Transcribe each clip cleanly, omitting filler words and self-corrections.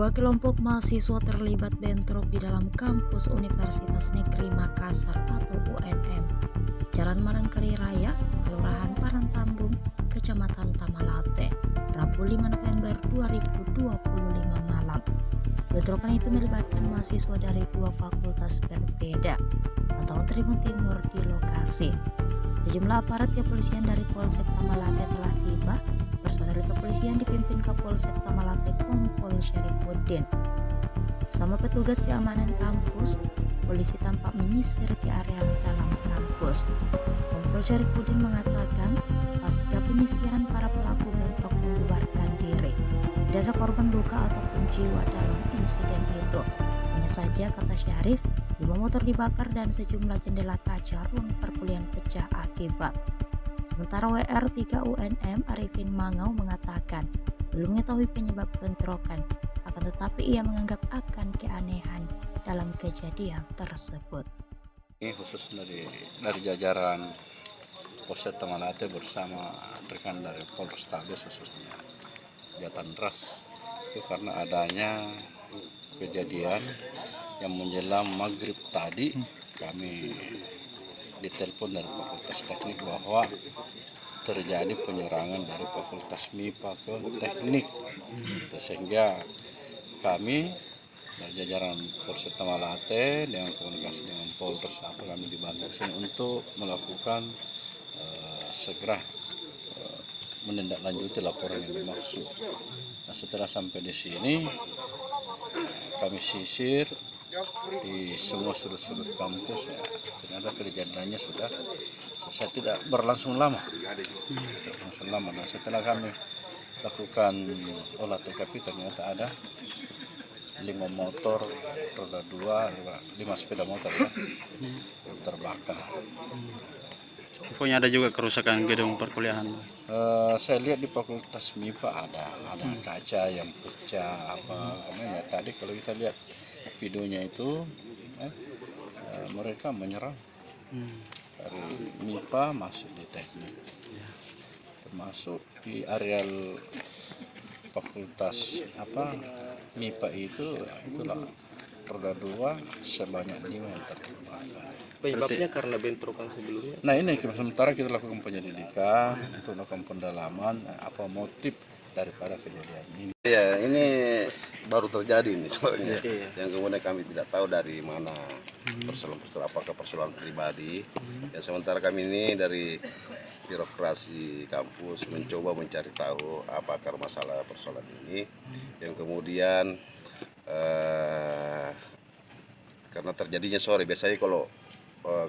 Dua kelompok mahasiswa terlibat bentrok di dalam kampus Universitas Negeri Makassar atau UNM, Jalan Malangkari Raya, Kelurahan Parantambung, Kecamatan Tamalate, Rabu 5 November 2025 malam. Bentrokan itu melibatkan mahasiswa dari dua fakultas berbeda atau Tribun Timur di lokasi. Sejumlah aparat kepolisian dari Polsek Tamalate telah tiba. Personel kepolisian dipimpin Kapolsek Tamalate Kompol Syarifuddin. Bersama petugas keamanan kampus, polisi tampak menyisir di area dalam kampus. Kompol Syarifuddin mengatakan, pasca penyisiran para pelaku bentrok membubarkan diri. Tidak ada korban luka ataupun jiwa dalam insiden itu. Hanya saja, kata Syarif, 5 motor dibakar dan sejumlah jendela kaca ruang perkuliahan pecah akibat. Sementara WR3 UNM Arifin Mangau mengatakan belum mengetahui penyebab bentrokan, akan tetapi ia menganggap akan keanehan dalam kejadian tersebut. Ini khusus dari jajaran Polsek Tamalate bersama rekan dari Polrestabes khususnya Jatanras itu karena adanya kejadian yang menjelang maghrib tadi kami ditelepon dari Fakultas Teknik bahwa terjadi penyerangan dari Fakultas MIPA ke Teknik, sehingga kami dari jajaran Polsek Tamalate dengan komunikasi dengan Polres kami dibantu untuk melakukan segera menindaklanjuti laporan yang dimaksud. Nah, setelah sampai di sini kami sisir di semua sudut-sudut kampus, ya, ternyata kejadiannya sudah selesai, tidak berlangsung lama. Nah, setelah kami lakukan olah TKP ternyata ada 5 motor roda 2, 5 sepeda motor ya, yang terbakar. Pokoknya ada juga kerusakan gedung perkuliahan. Saya lihat di Fakultas MIPA ada kaca yang pecah apa. Ya, tadi kalau kita lihat videonya itu mereka menyerang dari MIPA masuk di Teknik, termasuk di areal Fakultas MIPA itulah roda 2 sebanyak 5 yang terbakar. Penyebabnya karena bentrokan sebelumnya. Nah, ini sementara kita lakukan penyelidikan untuk melakukan pendalaman apa motif daripada kejadian ini. Ya, ini baru terjadi ini sebenarnya. Yang kemudian kami tidak tahu dari mana persoalan-persoalan, apakah persoalan pribadi. Yang sementara kami ini dari birokrasi kampus mencoba mencari tahu apa akar masalah persoalan ini. Yang kemudian karena terjadinya sore, biasanya kalau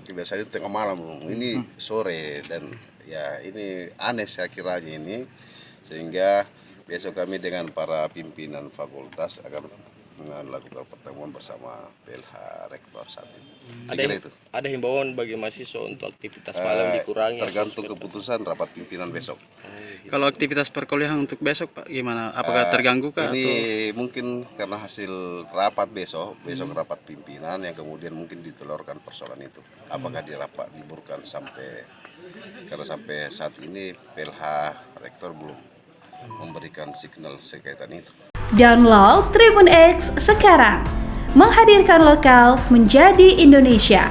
biasanya itu tengah malam, ini sore, dan ya ini aneh saya kiranya ini, sehingga besok kami dengan para pimpinan fakultas akan melakukan pertemuan bersama PLH Rektor saat ini. Ada himbauan bagi mahasiswa untuk aktivitas malam dikurangi? Tergantung keputusan rapat pimpinan besok. Kalau aktivitas perkuliahan untuk besok Pak gimana? Apakah terganggu kah? Ini atau? mungkin karena hasil rapat besok rapat pimpinan yang kemudian mungkin ditelurkan persoalan itu. Apakah dirapat liburkan karena sampai saat ini PLH Rektor belum memberikan signal sekaitan itu. Download Tribun X sekarang, menghadirkan lokal menjadi Indonesia.